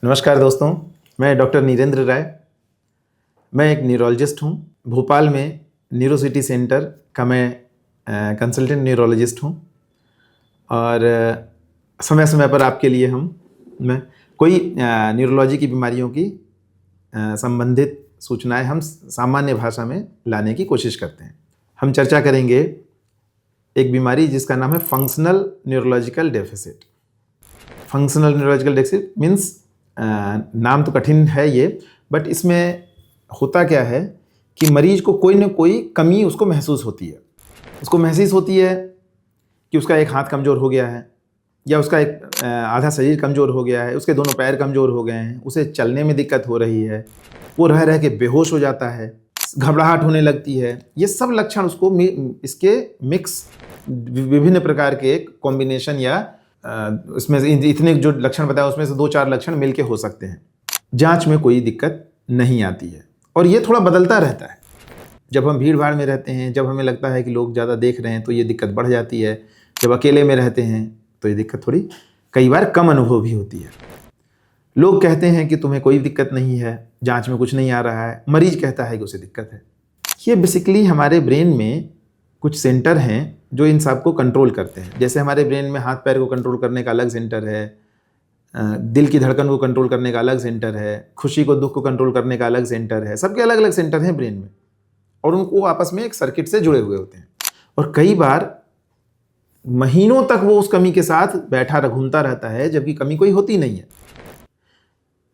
नमस्कार दोस्तों, मैं डॉक्टर नीरेंद्र राय। मैं एक न्यूरोलॉजिस्ट हूँ। भोपाल में न्यूरो सिटी सेंटर का मैं कंसल्टेंट न्यूरोलॉजिस्ट हूँ और समय समय पर आपके लिए मैं कोई न्यूरोलॉजी की बीमारियों की संबंधित सूचनाएं हम सामान्य भाषा में लाने की कोशिश करते हैं। हम चर्चा करेंगे एक बीमारी जिसका नाम है functional neurological deficit. Functional neurological deficit means नाम तो कठिन है ये, बट इसमें होता क्या है कि मरीज को कोई ना कोई कमी उसको महसूस होती है। उसको महसूस होती है कि उसका एक हाथ कमज़ोर हो गया है, या उसका एक आधा शरीर कमज़ोर हो गया है, उसके दोनों पैर कमज़ोर हो गए हैं, उसे चलने में दिक्कत हो रही है, वो रह रह के बेहोश हो जाता है, घबराहट होने लगती है। ये सब लक्षण उसको इसके मिक्स विभिन्न प्रकार के कॉम्बिनेशन या उसमें से इतने जो लक्षण बताए उसमें से 2-4 लक्षण मिलके हो सकते हैं। जांच में कोई दिक्कत नहीं आती है और ये थोड़ा बदलता रहता है। जब हम भीड़ भाड़ में रहते हैं, जब हमें लगता है कि लोग ज़्यादा देख रहे हैं तो ये दिक्कत बढ़ जाती है। जब अकेले में रहते हैं तो ये दिक्कत थोड़ी कई बार कम अनुभव भी होती है। लोग कहते हैं कि तुम्हें कोई दिक्कत नहीं है, जाँच में कुछ नहीं आ रहा है, मरीज कहता है कि उसे दिक्कत है। ये बेसिकली हमारे ब्रेन में कुछ सेंटर हैं जो इन सब को कंट्रोल करते हैं। जैसे हमारे ब्रेन में हाथ पैर को कंट्रोल करने का अलग सेंटर है, दिल की धड़कन को कंट्रोल करने का अलग सेंटर है, खुशी को दुख को कंट्रोल करने का अलग सेंटर है। सबके अलग अलग सेंटर हैं ब्रेन में और उनको आपस में एक सर्किट से जुड़े हुए होते हैं। और कई बार महीनों तक वो उस कमी के साथ बैठा घूमता रहता है जबकि कमी कोई होती नहीं है।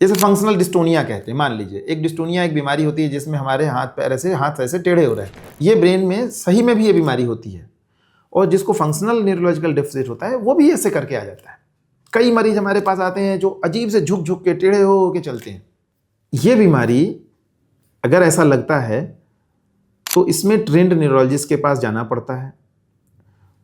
जैसे फंक्शनल डिस्टोनिया कहते हैं। मान लीजिए एक डिस्टोनिया एक बीमारी होती है जिसमें हमारे हाथ ऐसे टेढ़े हो रहे हैं। ये ब्रेन में सही में भी ये बीमारी होती है और जिसको फंक्शनल न्यूरोलॉजिकल डेफिसिट होता है वो भी ऐसे करके आ जाता है। कई मरीज हमारे पास आते हैं जो अजीब से झुक झुक के टेढ़े हो के चलते हैं। ये बीमारी अगर ऐसा लगता है तो इसमें ट्रेंड न्यूरोलॉजिस्ट के पास जाना पड़ता है।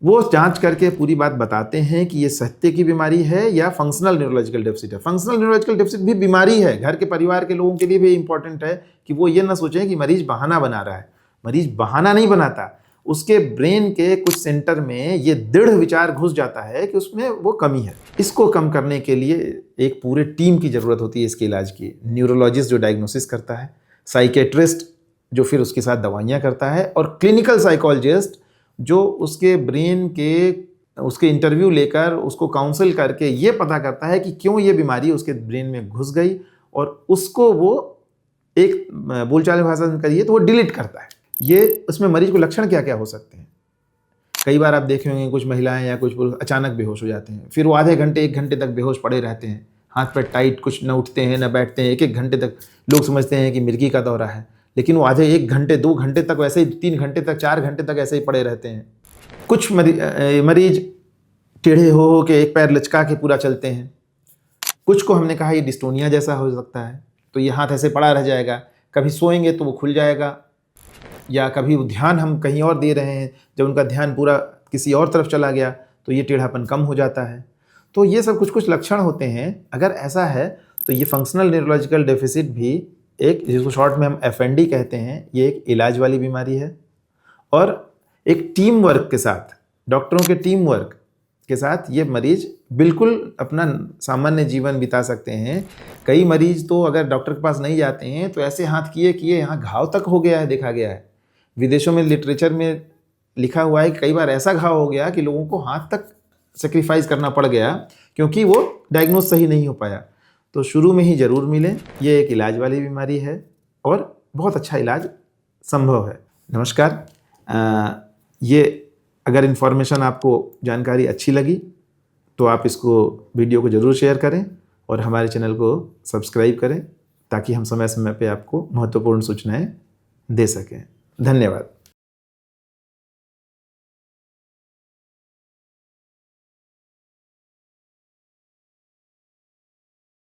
वो जांच करके पूरी बात बताते हैं कि ये सत्य की बीमारी है या फंक्शनल न्यूरोलॉजिकल डेफिसिट है। फंक्शनल न्यूरोलॉजिकल डेफिसिट भी बीमारी है, घर के परिवार के लोगों के लिए भी इंपॉर्टेंट है कि वो ये ना सोचें कि मरीज बहाना बना रहा है। मरीज बहाना नहीं बनाता, उसके ब्रेन के कुछ सेंटर में ये दृढ़ विचार घुस जाता है कि उसमें वो कमी है। इसको कम करने के लिए एक पूरे टीम की ज़रूरत होती है इसके इलाज की। न्यूरोलॉजिस्ट जो डायग्नोसिस करता है, साइकेट्रिस्ट जो फिर उसके साथ दवाइयाँ करता है, और क्लिनिकल साइकोलॉजिस्ट जो उसके ब्रेन के उसके इंटरव्यू लेकर उसको काउंसिल करके ये पता करता है कि क्यों ये बीमारी उसके ब्रेन में घुस गई और उसको वो एक बोलचाल भाषा में करिए तो वो डिलीट करता है। ये उसमें मरीज को लक्षण क्या क्या हो सकते हैं। कई बार आप देखे होंगे कुछ महिलाएं या कुछ पुरुष अचानक बेहोश हो जाते हैं, फिर वो आधे घंटे 1 घंटे तक बेहोश पड़े रहते हैं, हाथ पैर टाइट, कुछ न उठते हैं न बैठते हैं। 1-1 घंटे तक लोग समझते हैं कि मिर्गी का दौरा है, लेकिन वो आधे 1 घंटे 2 घंटे तक वैसे ही, 3 घंटे तक 4 घंटे तक ऐसे ही पड़े रहते हैं। कुछ मरीज टेढ़े हो के एक पैर लचका के पूरा चलते हैं। कुछ को हमने कहा ये डिस्टोनिया जैसा हो सकता है, तो ये हाथ ऐसे पड़ा रह जाएगा। कभी सोएंगे तो वो खुल जाएगा, या कभी ध्यान हम कहीं और दे रहे हैं, जब उनका ध्यान पूरा किसी और तरफ चला गया तो ये टेढ़ापन कम हो जाता है। तो ये सब कुछ कुछ लक्षण होते हैं। अगर ऐसा है तो ये फंक्शनल न्यूरोलॉजिकल डेफिसिट भी एक, जिसको शॉर्ट में हम FND कहते हैं, ये एक इलाज वाली बीमारी है। और एक टीम वर्क के साथ, डॉक्टरों के टीम वर्क के साथ ये मरीज बिल्कुल अपना सामान्य जीवन बिता सकते हैं। कई मरीज तो अगर डॉक्टर के पास नहीं जाते हैं तो ऐसे हाथ किए किए यहाँ घाव तक हो गया है, देखा गया है। विदेशों में लिटरेचर में लिखा हुआ है कि कई बार ऐसा घाव हो गया कि लोगों को हाथ तक सेक्रीफाइस करना पड़ गया क्योंकि वो डायग्नोज सही नहीं हो पाया। तो शुरू में ही ज़रूर मिलें। ये एक इलाज वाली बीमारी है और बहुत अच्छा इलाज संभव है। नमस्कार। ये अगर इन्फॉर्मेशन आपको जानकारी अच्छी लगी तो आप इसको वीडियो को ज़रूर शेयर करें और हमारे चैनल को सब्सक्राइब करें ताकि हम समय समय पे आपको महत्वपूर्ण सूचनाएं दे सकें। धन्यवाद।